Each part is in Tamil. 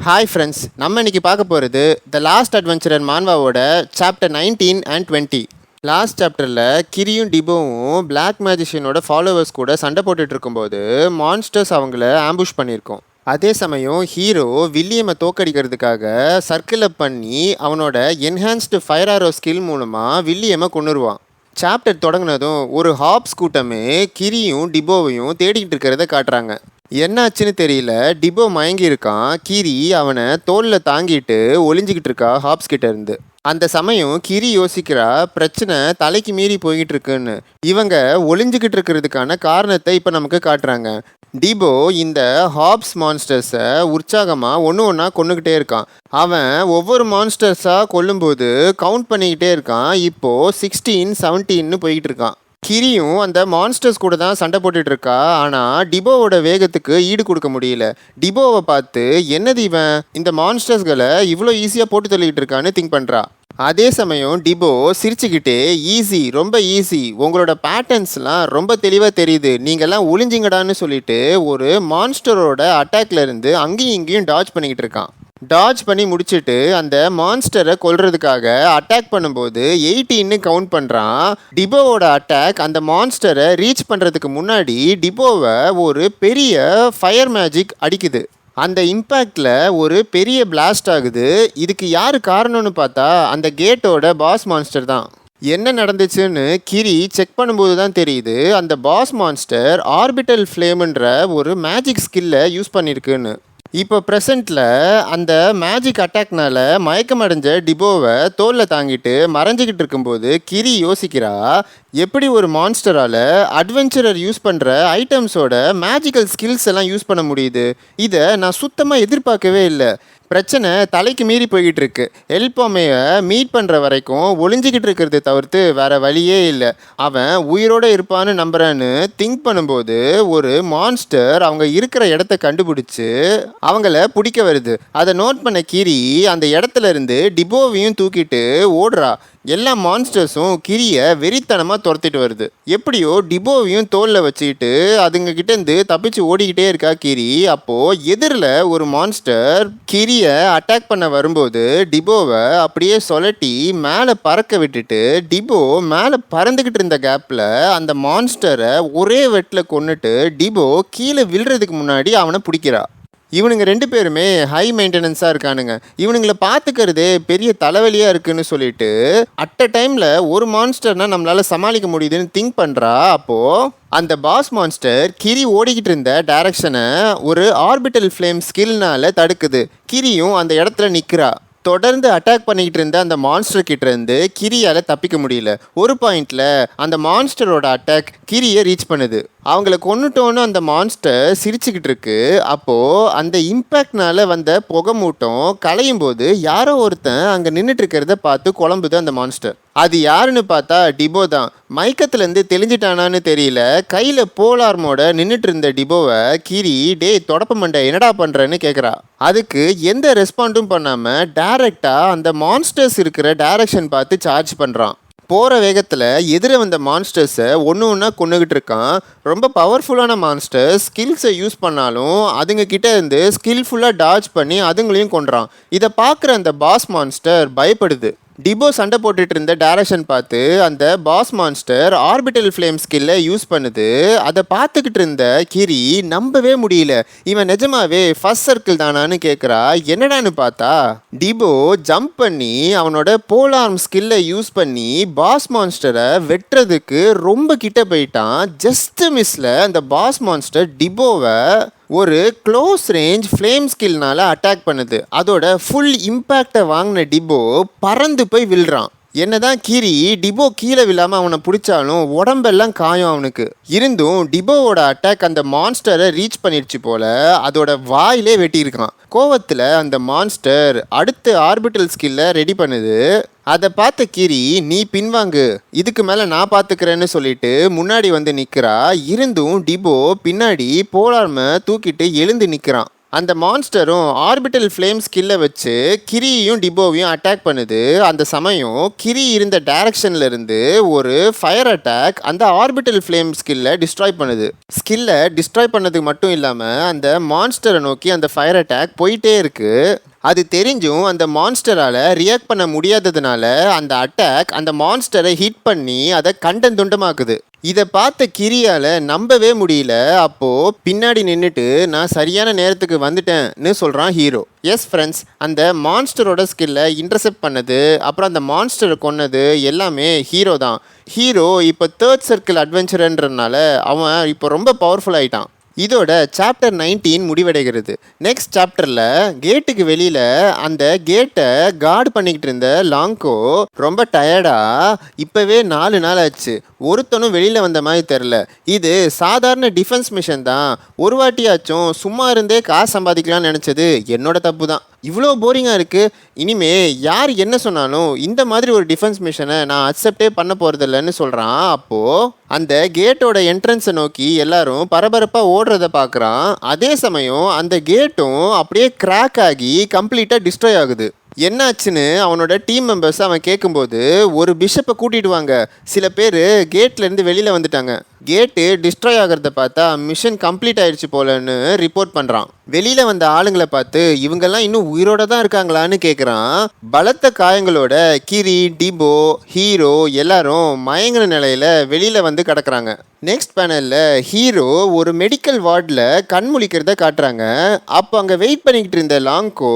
ஹாய் ஃப்ரெண்ட்ஸ், நம்ம இன்னைக்கு பார்க்க போகிறது த லாஸ்ட் அட்வென்ச்சரர் மான்வாவோட சாப்டர் 19 அண்ட் 20. லாஸ்ட் சாப்டரில் கிரியும் டிபோவும் பிளாக் மேஜிஷியனோட ஃபாலோவர்ஸ் கூட சண்டை போட்டுட்டு இருக்கும்போது மான்ஸ்டர்ஸ் அவங்கள ஆம்புஷ் பண்ணியிருக்கோம். அதே சமயம் ஹீரோ வில்லியமை தோக்கடிக்கிறதுக்காக சர்க்கிள் அப் பண்ணி அவனோட என்ஹான்ஸ்டு ஃபயர் ஆரோ ஸ்கில் மூலமாக வில்லியமை கொண்டுருவான். சாப்டர் தொடங்கினதும் ஒரு ஹாப்ஸ் கூட்டமே கிரியும் டிபோவையும் தேடிக்கிட்டு இருக்கிறத காட்டுறாங்க. என்னாச்சுன்னு தெரியல, டிபோ மயங்கி இருக்கான். கிரி அவனை தோளில் தாங்கிட்டு ஒளிஞ்சிக்கிட்டு இருக்கா ஹாப்ஸ் கிட்ட இருந்து. அந்த சமயம் கிரி யோசிக்கிறா, பிரச்சனை தலைக்கு மீறி போய்கிட்டு இருக்குன்னு. இவங்க ஒளிஞ்சிக்கிட்டு இருக்கிறதுக்கான காரணத்தை இப்போ நமக்கு காட்டுறாங்க. டிபோ இந்த ஹாப்ஸ் மான்ஸ்டர்ஸை உற்சாகமாக ஒன்று ஒன்றா கொண்டுக்கிட்டே இருக்கான். அவன் ஒவ்வொரு மான்ஸ்டர்ஸாக கொல்லும்போது கவுண்ட் பண்ணிக்கிட்டே இருக்கான். இப்போது 16, 17ன்னு போய்கிட்டு இருக்கான். கிரியும் அந்த மான்ஸ்டர்ஸ் கூட தான் சண்டை போட்டுட்டு இருக்கா. ஆனால் டிபோவோட வேகத்துக்கு ஈடு கொடுக்க முடியல. டிபோவை பார்த்து என்னது இவன் இந்த மான்ஸ்டர்ஸ்களை இவ்வளோ ஈஸியாக போட்டு தள்ளிக்கிட்டு இருக்கான்னு திங்க் பண்ணுறா. அதே சமயம் டிபோ சிரிச்சுக்கிட்டே, ஈஸி, ரொம்ப ஈஸி, உங்களோட பேட்டர்ன்ஸ்லாம் ரொம்ப தெளிவாக தெரியுது, நீங்கள்லாம் ஒளிஞ்சிங்கடான்னு சொல்லிட்டு ஒரு மான்ஸ்டரோட அட்டாக்ல இருந்து அங்கேயும் இங்கேயும் டாஜ் பண்ணிக்கிட்டு இருக்கான். டாஜ் பண்ணி முடிச்சுட்டு அந்த மான்ஸ்டரை கொல்றதுக்காக அட்டாக் பண்ணும்போது 18ன்னு கவுண்ட் பண்ணுறான். டிபோவோட அட்டாக் அந்த மான்ஸ்டரை ரீச் பண்ணுறதுக்கு முன்னாடி டிபோவை ஒரு பெரிய ஃபயர் மேஜிக் அடிக்குது. அந்த இம்பேக்டில் ஒரு பெரிய பிளாஸ்ட் ஆகுது. இதுக்கு யார் காரணம்னு பார்த்தா அந்த கேட்டோட பாஸ் மான்ஸ்டர் தான். என்ன நடந்துச்சுன்னு கிரி செக் பண்ணும்போது தான் தெரியுது, அந்த பாஸ் மான்ஸ்டர் ஆர்பிட்டல் ஃப்ளேம்ன்ற ஒரு மேஜிக் ஸ்கில்லை யூஸ் பண்ணியிருக்குன்னு. இப்போ ப்ரெசண்ட்டில் அந்த மேஜிக் அட்டாக்னால மயக்கம் அடைஞ்ச டிபோவை தோளில் தாங்கிட்டு மறைஞ்சிக்கிட்டு இருக்கும்போது கிரி யோசிக்கிறா, எப்படி ஒரு மான்ஸ்டரால் அட்வென்ச்சரர் யூஸ் பண்ணுற ஐட்டம்ஸோட மேஜிக்கல் ஸ்கில்ஸ் எல்லாம் யூஸ் பண்ண முடியுது. இதை நான் சுத்தமாக எதிர்பார்க்கவே இல்லை. பிரச்சனை தலைக்கு மீறி போய்கிட்டு இருக்கு. எல்பாமையை மீட் பண்ணுற வரைக்கும் ஒளிஞ்சிக்கிட்டு இருக்கிறது தவிர்த்து வேற வழியே இல்லை. அவன் உயிரோடு இருப்பான்னு நம்புறான்னு திங்க் பண்ணும்போது ஒரு மான்ஸ்டர் அவங்க இருக்கிற இடத்த கண்டுபிடிச்சு அவங்கள பிடிக்க வருது. அதை நோட் பண்ண கிரி அந்த இடத்துல இருந்து டிபோவையும் தூக்கிட்டு ஓடுறா. எல்லா மான்ஸ்டர்ஸும் கிரியை வெறித்தனமாக துரத்திட்டு வருது. எப்படியோ டிபோவையும் தோளில் வச்சுக்கிட்டு அதுங்க கிட்டேருந்து தப்பிச்சு ஓடிக்கிட்டே இருக்கா கிரி. அப்போது எதிரில் ஒரு மான்ஸ்டர் கிரியை அட்டாக் பண்ண வரும்போது டிபோவை அப்படியே சொலட்டி மேலே பறக்க விட்டுட்டு டிபோ மேலே பறந்துக்கிட்டு இருந்த கேப்பில் அந்த மான்ஸ்டரை ஒரே வெட்டில் கொன்னுட்டு டிபோ கீழே விழுறதுக்கு முன்னாடி அவனை பிடிக்கிறா. இவனுங்க 2 பேருமே ஹை மெயின்டெனன்ஸாக இருக்கானுங்க. இவனுங்களை பார்த்துக்கிறதே பெரிய தலைவலியாக இருக்குன்னு சொல்லிட்டு அட் அ டைமில் ஒரு மான்ஸ்டர்னால் நம்மளால் சமாளிக்க முடியுதுன்னு திங்க் பண்ணுறா. அப்போது அந்த பாஸ் மான்ஸ்டர் கிரி ஓடிக்கிட்டு இருந்த டைரக்ஷனை ஒரு ஆர்பிட்டல் ஃப்ளேம் ஸ்கில்னால தடுக்குது. கிரியும் அந்த இடத்துல நிற்கிறா. தொடர்ந்து அட்டாக் பண்ணிக்கிட்டு இருந்த அந்த மான்ஸ்டர் கிட்ட இருந்து கிரியால் தப்பிக்க முடியல. ஒரு பாயிண்ட்ல அந்த மான்ஸ்டரோட அட்டாக் கிரியை ரீச் பண்ணுது. அவங்கள கொன்னுட்டோன்னு அந்த மான்ஸ்டர் சிரிச்சுக்கிட்டு இருக்கு. அப்போது அந்த இம்பேக்ட்னால வந்த புகை மூட்டம் களையும் போது யாரோ ஒருத்தன் அங்கே நின்றுட்டு இருக்கிறத பார்த்து குழம்புது அந்த மான்ஸ்டர். அது யாருன்னு பார்த்தா டிபோ தான். மயக்கத்துலேருந்து தெளிஞ்சிட்டானான்னு தெரியல, கையில் போலார்மோட நின்றுட்டு இருந்த டிபோவை கிரி, டே தொடப்ப மண்டை என்னடா பண்ணுறேன்னு கேட்குறா. அதுக்கு எந்த ரெஸ்பாண்டும் பண்ணாமல் டைரெக்டாக அந்த மான்ஸ்டர்ஸ் இருக்கிற டைரக்ஷன் பார்த்து சார்ஜ் பண்ணுறான். போகிற வேகத்தில் எதிர வந்த மான்ஸ்டர்ஸை ஒன்று ஒன்றா கொண்டுகிட்டு இருக்கான். ரொம்ப பவர்ஃபுல்லான மான்ஸ்டர்ஸ் ஸ்கில்ஸை யூஸ் பண்ணாலும் அதுங்க கிட்ட இருந்து ஸ்கில்ஃபுல்லாக டாஜ் பண்ணி அதுங்களையும் கொன்றான். இதை பார்க்குற அந்த பாஸ் மான்ஸ்டர் பயப்படுது. டிபோ சண்டை போட்டுட்டு இருந்த டைரக்ஷன் பார்த்து அந்த பாஸ் மான்ஸ்டர் ஆர்பிட்டல் ஃப்ளேம் ஸ்கில்லை யூஸ் பண்ணுது. அதை பார்த்துக்கிட்டு இருந்த கிரி நம்பவே முடியல, இவன் நிஜமாவே ஃபர்ஸ்ட் சர்க்கிள் தானான்னு கேட்குறா. என்னடான்னு பார்த்தா டிபோ ஜம்ப் பண்ணி அவனோட போலார்ம் ஸ்கில்லை யூஸ் பண்ணி பாஸ் மான்ஸ்டரை வெட்டுறதுக்கு ரொம்ப கிட்ட போயிட்டான். ஜஸ்ட் மிஸ்ல அந்த பாஸ் மான்ஸ்டர் டிபோவை ஒரு க்ளோஸ் ரேஞ்ச் ஃப்ளேம் ஸ்கில்னால அட்டாக் பண்ணுது. அதோட ஃபுல் இம்பேக்டை வாங்கின டிபோ பறந்து போய் விழுறான். என்னதான் கிரி டிபோ கீழே விழாமல் அவனை பிடிச்சாலும் உடம்பெல்லாம் காயம் அவனுக்கு. இருந்தும் டிபோவோட அட்டாக் அந்த மான்ஸ்டரை ரீச் பண்ணிடுச்சு போல, அதோட வாயிலே வெட்டியிருக்கான். கோவத்தில் அந்த மான்ஸ்டர் அடுத்த ஆர்பிட்டல் ஸ்கில்லை ரெடி பண்ணுது. அதை பார்த்த கிரி, நீ பின்வாங்கு, இதுக்கு மேலே நான் பார்த்துக்கிறேன்னு சொல்லிட்டு முன்னாடி வந்து நிற்கிறா. இருந்தும் டிபோ பின்னாடி போலார்மை தூக்கிட்டு எழுந்து நிற்கிறான். அந்த மான்ஸ்டரும் ஆர்பிட்டல் ஃப்ளேம் ஸ்கில்லை வச்சு கிரியையும் டிபோவையும் அட்டாக் பண்ணுது. அந்த சமயம் கிரி இருந்த டைரக்ஷன்ல இருந்து ஒரு ஃபயர் அட்டாக் அந்த ஆர்பிட்டல் ஃப்ளேம் ஸ்கில்லை டிஸ்ட்ராய் பண்ணுது. ஸ்கில்லை டிஸ்ட்ராய் பண்ணதுக்கு மட்டும் இல்லாமல் அந்த மான்ஸ்டரை நோக்கி அந்த ஃபயர் அட்டாக் போயிட்டே இருக்கு. அது தெரிஞ்சும் அந்த மான்ஸ்டரால் ரியாக்ட் பண்ண முடியாததுனால அந்த அட்டாக் அந்த மான்ஸ்டரை ஹிட் பண்ணி அதை கண்டந்துண்டமாக்குது. இதை பார்த்த கிரியால் நம்பவே முடியல. அப்போது பின்னாடி நின்றுட்டு நான் சரியான நேரத்துக்கு வந்துட்டேன்னு சொல்கிறான் ஹீரோ. எஸ் ஃப்ரெண்ட்ஸ், அந்த மான்ஸ்டரோட ஸ்கில்லை இன்டர்செப்ட் பண்ணது, அப்புறம் அந்த மான்ஸ்டரை கொன்னது எல்லாமே ஹீரோ தான். ஹீரோ இப்போ தேர்ட் சர்க்கிள் அட்வென்ச்சர்ன்றனால அவன் இப்போ ரொம்ப பவர்ஃபுல் ஆகிட்டான். இதோட சாப்டர் 19 முடிவடைகிறது. நெக்ஸ்ட் சாப்டரில் கேட்டுக்கு வெளியில் அந்த கேட்டை கார்டு பண்ணிக்கிட்டு இருந்த லாங்கோ ரொம்ப டயர்டா இப்போவே 4 நாள் ஆச்சு, ஒருத்தனும் வெளியில் வந்த மாதிரி தெரில. இது சாதாரண டிஃபென்ஸ் மிஷன் தான், ஒரு வாட்டியாச்சும் சும்மா இருந்தே காசு சம்பாதிக்கலாம்னு நினச்சது என்னோட தப்பு தான். இவ்வளோ போரிங்காக இருக்குது. இனிமே யார் என்ன சொன்னாலும் இந்த மாதிரி ஒரு டிஃபென்ஸ் மிஷனை நான் அக்செப்டே பண்ண போகிறதில்லன்னு சொல்கிறான். அப்போது அந்த கேட்டோட என்ட்ரன்ஸை நோக்கி எல்லாரும் பரபரப்பாக ஓடுறத பார்க்குறான். அதே சமயம் அந்த கேட்டும் அப்படியே கிராக் ஆகி கம்ப்ளீட்டாக டிஸ்ட்ராய் ஆகுது. என்னாச்சுன்னு அவனோட டீம் மெம்பர்ஸ் அவன் கேட்கும்போது ஒரு பிஷப்பை கூட்டிட்டு வாங்க, சில பேர் கேட்லேருந்து வெளியில் வந்துட்டாங்க, கேட்டு டிஸ்ட்ராய் ஆகிறத பார்த்தா மிஷன் கம்ப்ளீட் ஆயிடுச்சு போலன்னு ரிப்போர்ட் பண்ணுறான். வெளியில் வந்த ஆளுங்களை பார்த்து இவங்கெல்லாம் இன்னும் உயிரோட தான் இருக்காங்களான்னு கேட்குறான். பலத்த காயங்களோட கிரி, டிபோ, ஹீரோ எல்லாரும் மயங்கின நிலையில் வெளியில் வந்து கிடக்குறாங்க. நெக்ஸ்ட் பேனலில் ஹீரோ ஒரு மெடிக்கல் வார்டில் கண் முழிக்கிறத காட்டுறாங்க. அப்போ அங்கே வெயிட் பண்ணிக்கிட்டு இருந்த லாங்கோ,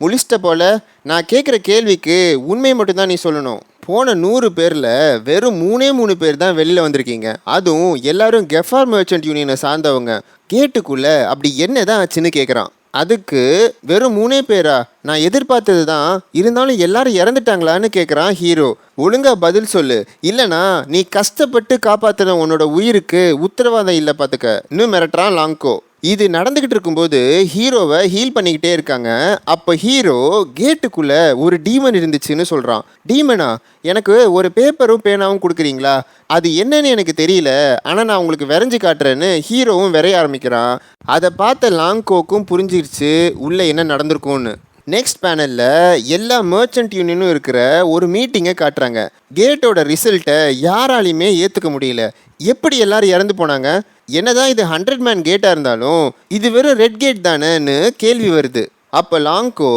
முழிச்சிட்ட போல, நான் கேட்குற கேள்விக்கு உண்மை மட்டும்தான் நீ சொல்லணும். போன 100 பேரில் வெறும் 3 பேர் தான் வெளியில் வந்திருக்கீங்க, அதுவும் எல்லாரும் கெஃபார் மெர்ச்சன்ட் யூனியனை சார்ந்தவங்க. கேட்டுக்குள்ளே அப்படி என்ன தான் ஆச்சுன்னு கேட்குறான். அதுக்கு வெறும் 3 பேரா, நான் எதிர்பார்த்தது தான், இருந்தாலும் எல்லாரும் இறந்துட்டாங்களான்னு கேட்குறான் ஹீரோ. ஒழுங்கா பதில் சொல்லு, இல்லைனா நீ கஷ்டப்பட்டு காப்பாற்றுன உன்னோட உயிருக்கு உத்தரவாதம் இல்லை பார்த்துக்க இன்னும் மிரட்டுறான் லாங்கோ. இது நடந்துக்கிட்டு இருக்கும்போது ஹீரோவை ஹீல் பண்ணிக்கிட்டே இருக்காங்க. அப்போ ஹீரோ கேட்டுக்குள்ளே ஒரு டீமன் இருந்துச்சுன்னு சொல்கிறான். டீமனா? எனக்கு ஒரு பேப்பரும் பேனாவும் கொடுக்குறீங்களா? அது என்னன்னு எனக்கு தெரியல, ஆனால் நான் உங்களுக்கு வரைஞ்சி காட்டுறேன்னு ஹீரோவும் வரைய ஆரம்பிக்கிறான். அதை பார்த்த லாங்கோக்கும் புரிஞ்சிருச்சு உள்ளே என்ன நடந்திருக்கும்னு. நெக்ஸ்ட் பேனலில் எல்லா மெர்ச்சன்ட் யூனியனும் இருக்கிற ஒரு மீட்டிங்கை காட்டுறாங்க. கேட்டோட ரிசல்ட்டை யாராலையுமே ஏற்றுக்க முடியல. எப்படி எல்லாரும் இறந்து போனாங்க? என்னதான் இது 100 மேன் கேட்டாக இருந்தாலும் இது வெறும் ரெட் கேட் தானேன்னு கேள்வி வருது. அப்போ லாங்கோ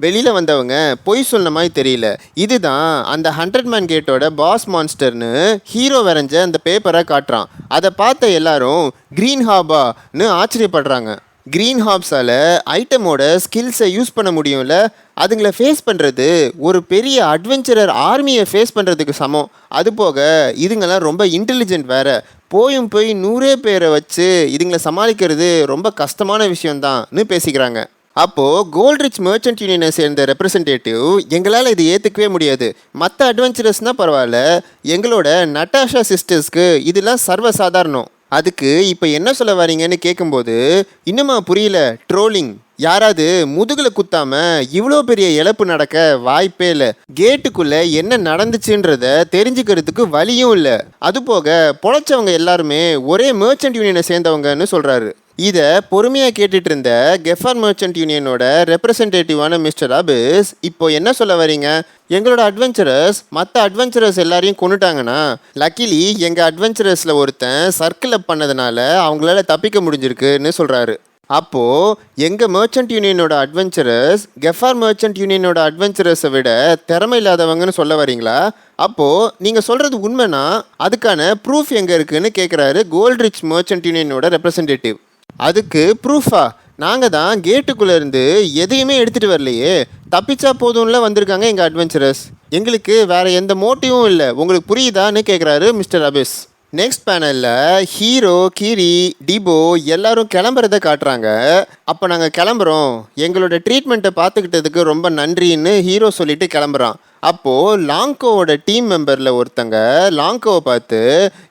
வெளியில் வந்தவங்க பொய் சொன்ன மாதிரி தெரியல, இதுதான் அந்த 100 மேன் கேட்டோட பாஸ் மான்ஸ்டர்னு ஹீரோ வரைஞ்ச அந்த பேப்பரை காட்டுறான். அதை பார்த்த எல்லாரும் க்ரீன் ஹாபான்னு ஆச்சரியப்படுறாங்க. க்ரீன் ஹாப்ஸால் ஐட்டமோட ஸ்கில்ஸை யூஸ் பண்ண முடியும்ல, அதுங்களை ஃபேஸ் பண்ணுறது ஒரு பெரிய அட்வென்ச்சரர் ஆர்மியை ஃபேஸ் பண்ணுறதுக்கு சமம். அதுபோக இதுங்கெல்லாம் ரொம்ப இன்டெலிஜென்ட் வேறு, போய் 100 பேரை வச்சு இதுங்களை சமாளிக்கிறது ரொம்ப கஷ்டமான விஷயம்தான்னு பேசிக்கிறாங்க. அப்போது கோல்ட்ரிச் மெர்ச்சன்ட் யூனியனை சேர்ந்த ரெப்ரசன்டேட்டிவ், எங்களால் இது ஏற்றுக்கவே முடியாது, மற்ற அட்வென்ச்சரஸ்னால் பரவாயில்ல, எங்களோட நட்டாஷா சிஸ்டர்ஸ்க்கு இதெல்லாம் சர்வசாதாரணம், அதுக்கு இப்போ என்ன சொல்ல வரீங்கன்னு கேட்கும்போது இன்னுமா புரியல, ட்ரோலிங், யாராவது முதுகில் குத்தாம இவ்வளோ பெரிய இழப்பு நடக்க வாய்ப்பே இல்லை, கேட்டுக்குள்ளே என்ன நடந்துச்சுன்றத தெரிஞ்சுக்கிறதுக்கு வழியும் இல்லை, அதுபோக பொழைச்சவங்க எல்லாருமே ஒரே மெர்ச்சன்ட் யூனியனை சேர்ந்தவங்கன்னு சொல்கிறாரு. இதை பொறுமையாக கேட்டுட்டு இருந்த கெஃபார் மெர்ச்சன்ட் யூனியனோட ரெப்ரசன்டேட்டிவான மிஸ்டர் அபிஸ், இப்போ என்ன சொல்ல வரீங்க, எங்களோட அட்வென்ச்சரர்ஸ் மற்ற அட்வென்ச்சரர்ஸ் எல்லாரையும் கொண்டுட்டாங்கன்னா, லக்கிலி எங்கள் அட்வென்ச்சரர்ஸில் ஒருத்தன் சர்க்கிள் அப் பண்ணதுனால அவங்களால தப்பிக்க முடிஞ்சிருக்குன்னு சொல்கிறாரு. அப்போது எங்கள் மெர்ச்சன்ட் யூனியனோட அட்வென்ச்சரர்ஸ் கெஃபார் மெர்ச்சன்ட் யூனியனோட அட்வென்ச்சரர்ஸை விட திறமை இல்லாதவங்கன்னு சொல்ல வரீங்களா? அப்போது நீங்கள் சொல்கிறது உண்மைனா அதுக்கான ப்ரூஃப் எங்கே இருக்குன்னு கேட்குறாரு கோல்ட்ரிச் மெர்ச்சன்ட் யூனியனோட ரெப்ரசன்டேட்டிவ். அதுக்கு ப்ரூஃபா? நாங்கள் தான் கேட்டுக்குள்ளே இருந்து எதையுமே எடுத்துகிட்டு வரலையே, தப்பிச்சா போதும்ல வந்திருக்காங்க எங்கள் அட்வென்ச்சரர்ஸ், எங்களுக்கு வேறு எந்த மோட்டிவும் இல்லை, உங்களுக்கு புரியுதான்னு கேட்குறாரு மிஸ்டர் அபிஸ். நெக்ஸ்ட் பேனலில் ஹீரோ, கிரி, டிபோ எல்லாரும் கிளம்புறத காட்டுறாங்க. அப்போ நாங்கள் கிளம்புறோம், எங்களோட ட்ரீட்மெண்ட்டை பார்த்துக்கிட்டதுக்கு ரொம்ப நன்றின்னு ஹீரோ சொல்லிட்டு கிளம்புறான். அப்போது லாங்கோவோட டீம் மெம்பரில் ஒருத்தங்க லாங்கோவை பார்த்து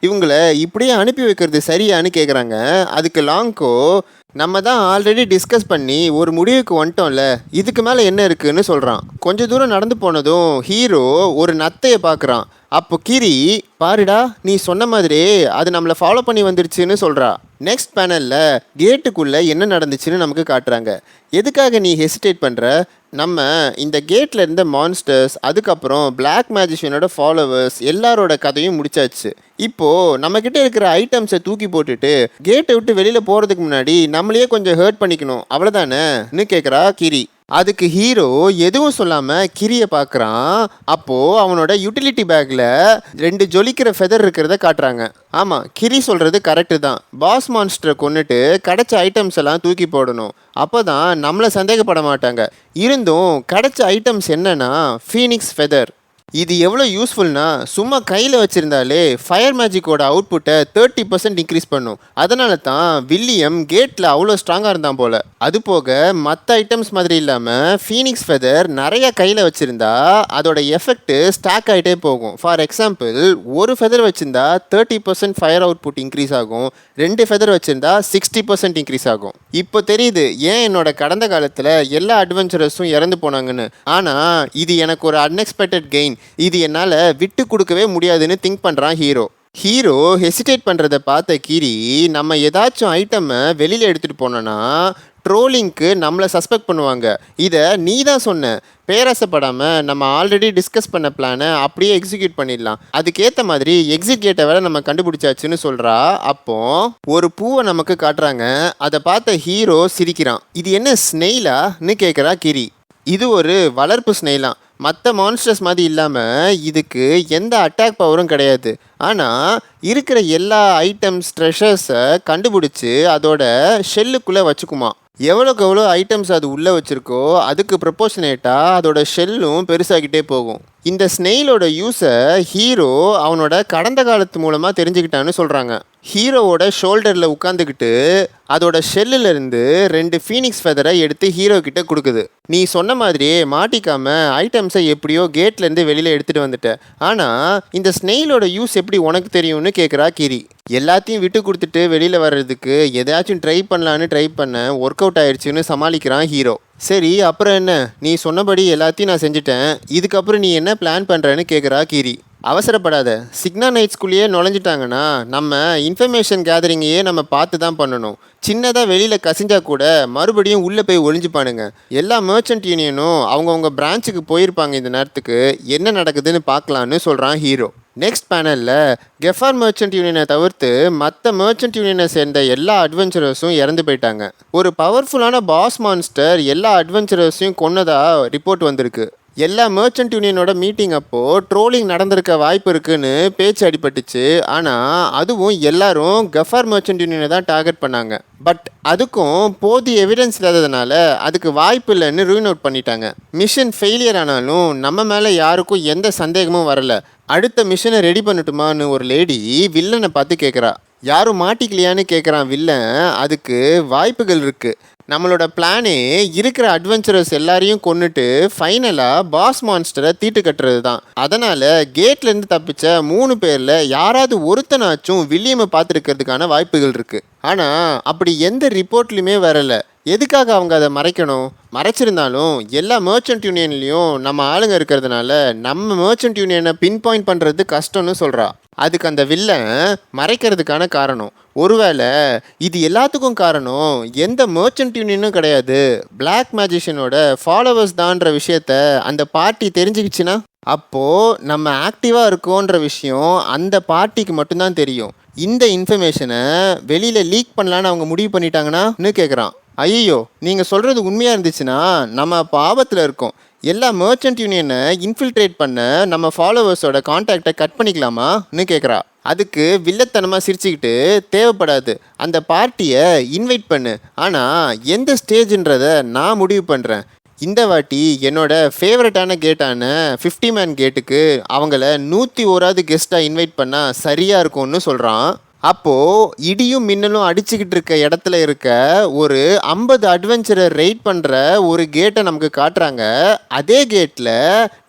இவங்களை இப்படியே அனுப்பி வைக்கிறது சரியான்னு கேட்குறாங்க. அதுக்கு லாங்கோ, நம்ம தான் ஆல்ரெடி டிஸ்கஸ் பண்ணி ஒரு முடிவுக்கு வந்துட்டோம்ல, இதுக்கு மேலே என்ன இருக்குன்னு சொல்கிறான். கொஞ்சம் தூரம் நடந்து போனதும் ஹீரோ ஒரு நத்தையை பார்க்குறான். அப்போ கிரி, பாருடா நீ சொன்ன மாதிரி அது நம்மளை ஃபாலோ பண்ணி வந்துருச்சுன்னு சொல்கிறா. நெக்ஸ்ட் பேனலில் கேட்டுக்குள்ளே என்ன நடந்துச்சுன்னு நமக்கு காட்டுறாங்க. எதுக்காக நீ ஹெசிடேட் பண்ணுற? நம்ம இந்த கேட்டில் இருந்த மான்ஸ்டர்ஸ், அதுக்கப்புறம் பிளாக் மேஜிஷியனோட ஃபாலோவர்ஸ் எல்லாரோட கதையும் முடிச்சாச்சு. இப்போது நம்மக்கிட்ட இருக்கிற ஐட்டம்ஸை தூக்கி போட்டுட்டு கேட்டை விட்டு வெளியில் போகிறதுக்கு முன்னாடி நம்மளையே கொஞ்சம் ஹர்ட் பண்ணிக்கணும், அவ்வளோதானேன்னு கேட்குறா கிரி. அதுக்கு ஹீரோ எதுவும் சொல்லாமல் கிரியை பார்க்குறான். அப்போது அவனோட யூட்டிலிட்டி பேக்கில் 2 ஜொலிக்கிற ஃபெதர் இருக்கிறத காட்டுறாங்க. ஆமாம், கிரி சொல்கிறது கரெக்டு தான். பாஸ் மான்ஸ்டரை கொண்டுட்டு கிடைச்ச ஐட்டம்ஸ் எல்லாம் தூக்கி போடணும், அப்போ தான் நம்மளை சந்தேகப்பட மாட்டாங்க. இருந்தும் கிடைச்ச ஐட்டம்ஸ் என்னன்னா ஃபீனிக்ஸ் ஃபெதர். இது எவ்வளோ யூஸ்ஃபுல்னா, சும்மா கையில் வச்சுருந்தாலே ஃபயர் மேஜிக்கோட அவுட்புட்டை 30% இன்க்ரீஸ் பண்ணும். அதனால தான் வில்லியம் கேட்டில் அவ்வளோ ஸ்ட்ராங்காக இருந்தான் போல். அது போக மற்ற ஐட்டம்ஸ் மாதிரி இல்லாமல் ஃபீனிக்ஸ் ஃபெதர் நிறைய கையில் வச்சுருந்தா அதோட எஃபெக்ட் ஸ்டாக் ஆகிட்டே போகும். ஃபார் எக்ஸாம்பிள், ஒரு ஃபெதர் வச்சுருந்தா 30% ஃபயர் அவுட்புட் இன்க்ரீஸ் ஆகும், 2 ஃபெதர் வச்சுருந்தா 60% இன்க்ரீஸ் ஆகும். இப்போ தெரியுது ஏன் என்னோட கடந்த காலத்தில் எல்லா அட்வென்ச்சரஸும் இறந்து போனாங்கன்னு. ஆனால் இது எனக்கு ஒரு அன்எக்ஸ்பெக்டட் கெயின், இது என்னால் விட்டு கொடுக்கவே முடியாதுன்னு திங்க் பண்ணுறான் ஹீரோ ஹெசிடேட் பண்ணுறதை பார்த்த கிரி, நம்ம ஏதாச்சும் ஐட்டமை வெளியில் எடுத்துகிட்டு போனோன்னா ட்ரோலிங்க்கு நம்மளை சஸ்பெக்ட் பண்ணுவாங்க. இதை நீ தான் சொன்ன, பேராசப்படாமல் நம்ம ஆல்ரெடி டிஸ்கஸ் பண்ண பிளானை அப்படியே எக்ஸிக்யூட் பண்ணிடலாம், அதுக்கேற்ற மாதிரி எக்ஸிட் கேட்டை வேற நம்ம கண்டுபிடிச்சாச்சுன்னு சொல்கிறா. அப்போ ஒரு பூவை நமக்கு காட்டுறாங்க. அதை பார்த்த ஹீரோ சிரிக்கிறான். இது என்ன ஸ்னெயிலான்னு கேட்குறா கிரி. இது ஒரு வளர்ப்பு ஸ்னெயிலாம். மற்ற மான்ஸ்டர்ஸ் மாதிரி இல்லாமல் இதுக்கு எந்த அட்டாக் பவரும் கிடையாது. ஆனால் இருக்கிற எல்லா ஐட்டம்ஸ் ட்ரெஷர்ஸை கண்டுபிடிச்சி அதோட ஷெல்லுக்குள்ளே வச்சுக்குமா. எவ்வளோக்கு எவ்வளோ ஐட்டம்ஸ் அது உள்ளே வச்சுருக்கோ அதுக்கு ப்ரொப்போர்ஷனேட்டாக அதோட ஷெல்லும் பெருசாகிட்டே போகும். இந்த ஸ்னெயிலோட யூஸை ஹீரோ அவனோட கடந்த காலத்து மூலமாக தெரிஞ்சுக்கிட்டான்னு சொல்கிறாங்க. ஹீரோவோட ஷோல்டரில் உட்காந்துக்கிட்டு அதோட ஷெல்லிருந்து 2 ஃபீனிக்ஸ் ஃபெதரை எடுத்து ஹீரோ கிட்ட கொடுக்குது. நீ சொன்ன மாதிரியே மாட்டிக்காம ஐட்டம்ஸை எப்படியோ கேட்லேருந்து வெளியில் எடுத்துகிட்டு வந்துட்ட. ஆனால் இந்த ஸ்னெயிலோட யூஸ் எப்படி உனக்கு தெரியும்னு கேட்குறா கிரி. எல்லாத்தையும் விட்டு கொடுத்துட்டு வெளியில் வர்றதுக்கு எதாச்சும் ட்ரை பண்ண ஒர்க் அவுட் ஆயிடுச்சுன்னு சமாளிக்கிறான் ஹீரோ. சரி, அப்புறம் என்ன, நீ சொன்னபடி எல்லாத்தையும் நான் செஞ்சுட்டேன், இதுக்கப்புறம் நீ என்ன பிளான் பண்ணுறேன்னு கேட்குறா கிரி. அவசரப்படாத, சிக்னா நைட்ஸ்குள்ளேயே நுழைஞ்சிட்டாங்கன்னா நம்ம இன்ஃபர்மேஷன் கேதரிங்கையே நம்ம பார்த்து தான் பண்ணணும். சின்னதாக வெளியில் கசிஞ்சா கூட மறுபடியும் உள்ளே போய் ஒளிஞ்சுப்பானுங்க. எல்லா மர்ச்சன்ட் யூனியனும் அவங்கவுங்க பிரான்ச்சுக்கு போயிருப்பாங்க. இந்த நேரத்துக்கு என்ன நடக்குதுன்னு பார்க்கலான்னு சொல்கிறான் ஹீரோ. நெக்ஸ்ட் பேனலில் கெஃபார் மர்ச்சன்ட் யூனியனை தவிர்த்து மற்ற மர்ச்சன்ட் யூனியனை சேர்ந்த எல்லா அட்வென்ச்சரர்ஸும் இறந்து போயிட்டாங்க. ஒரு பவர்ஃபுல்லான பாஸ் மான்ஸ்டர் எல்லா அட்வென்ச்சரர்ஸையும் கொன்னதாக ரிப்போர்ட் வந்திருக்கு. எல்லா மர்ச்சன்ட் யூனியனோட மீட்டிங் அப்போது ட்ரோலிங் நடந்திருக்க வாய்ப்பு இருக்குன்னு பேச்சு அடிபட்டுச்சு. ஆனால் அதுவும் எல்லாரும் கஃபார் மர்ச்சன்ட் யூனியனை தான் டார்கெட் பண்ணாங்க. பட் அதுக்கும் போதிய எவிடன்ஸ் இல்லாததுனால அதுக்கு வாய்ப்பு இல்லைன்னு ரூல் அவுட் பண்ணிட்டாங்க. மிஷன் ஃபெயிலியர் ஆனாலும் நம்ம மேலே யாருக்கும் எந்த சந்தேகமும் வரல. அடுத்த மிஷனை ரெடி பண்ணட்டுமான்னு ஒரு லேடி வில்லனை பார்த்து கேட்குறா. யாரும் மாட்டிக்கலையான்னு கேட்குறான் வில்லன். அதுக்கு வாய்ப்புகள் இருக்குது. நம்மளோட பிளானே இருக்கிற அட்வென்ச்சரஸ் எல்லாரையும் கொண்டுட்டு ஃபைனலாக பாஸ் மான்ஸ்டரை தீட்டு கட்டுறது தான். அதனால் கேட்லேருந்து தப்பிச்ச 3 பேரில் யாராவது ஒருத்தனாச்சும் வில்லியமை பார்த்துருக்கிறதுக்கான வாய்ப்புகள் இருக்குது. ஆனால் அப்படி எந்த ரிப்போர்ட்லையுமே வரலை. எதுக்காக அவங்க அதை மறைக்கணும்? மறைச்சிருந்தாலும் எல்லா மர்ச்சன்ட் யூனியன்லேயும் நம்ம ஆளுங்க இருக்கிறதுனால நம்ம மர்ச்சன்ட் யூனியனை பின் பாயிண்ட் பண்ணுறது கஷ்டம்னு சொல்கிறா. அதுக்கு அந்த வில்லன் மறைக்கிறதுக்கான காரணம், ஒருவேளை இது எல்லாத்துக்கும் காரணம் எந்த மர்ச்சன்ட் யூனியனும் கிடையாது, பிளாக் மேஜிஷியனோட ஃபாலோவர்ஸ் தான்ற விஷயத்த அந்த பார்ட்டி தெரிஞ்சுக்கிச்சுன்னா அப்போது நம்ம ஆக்டிவாக இருக்கோன்ற விஷயம் அந்த பார்ட்டிக்கு மட்டும்தான் தெரியும். இந்த இன்ஃபர்மேஷனை வெளியில் லீக் பண்ணலான்னு அவங்க முடிவு பண்ணிட்டாங்கன்னான்னு கேட்குறான். ஐயோ, நீங்கள் சொல்கிறது உண்மையாக இருந்துச்சுன்னா நம்ம அப்போ ஆபத்தில் இருக்கோம். எல்லா மர்ச்சன்ட் யூனியனை இன்ஃபில்ட்ரேட் பண்ண நம்ம ஃபாலோவர்ஸோட கான்டாக்டை கட் பண்ணிக்கலாமான்னு கேட்குறா. அதுக்கு வில்லத்தனமாக சிரிச்சுக்கிட்டு, தேவைப்படாது, அந்த பார்ட்டியை இன்வைட் பண்ணு, ஆனால் எந்த ஸ்டேஜ்ன்றதை நான் முடிவு பண்ணுறேன். இந்த வாட்டி என்னோட ஃபேவரட்டான கேட்டான 50 மேன் கேட்டுக்கு அவங்கள 101வது கெஸ்ட்டாக இன்வைட் பண்ணால் சரியாக இருக்கும்னு சொல்கிறான். அப்போது இடியும் மின்னலும் அடிச்சுக்கிட்டு இருக்க இடத்துல இருக்க ஒரு 50 அட்வென்ச்சரை ரைட் பண்ணுற ஒரு கேட்டை நமக்கு காட்டுறாங்க. அதே கேட்டில்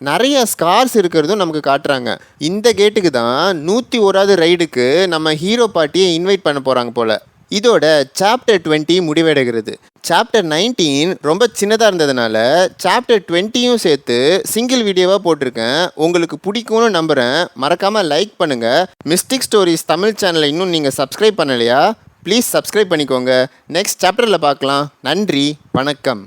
நிறைய ஸ்கார்ஸ் இருக்கிறதும் நமக்கு காட்டுறாங்க. இந்த கேட்டுக்கு தான் 101வது ரைடுக்கு நம்ம ஹீரோ பார்ட்டியை இன்வைட் பண்ண போகிறாங்க போல். இதோட சாப்டர் 20 முடிவடைகிறது. சாப்டர் 19 ரொம்ப சின்னதாக இருந்ததுனால சாப்டர் 20யும் சேர்த்து சிங்கிள் வீடியோவாக போட்டிருக்கேன். உங்களுக்கு பிடிக்கும்னு நம்புகிறேன். மறக்காமல் லைக் பண்ணுங்கள். மிஸ்டிக் ஸ்டோரிஸ் தமிழ் சேனலை இன்னும் நீங்கள் சப்ஸ்கிரைப் பண்ணலையா? ப்ளீஸ் சப்ஸ்கிரைப் பண்ணிக்கோங்க. நெக்ஸ்ட் சாப்டரில் பார்க்கலாம். நன்றி, வணக்கம்.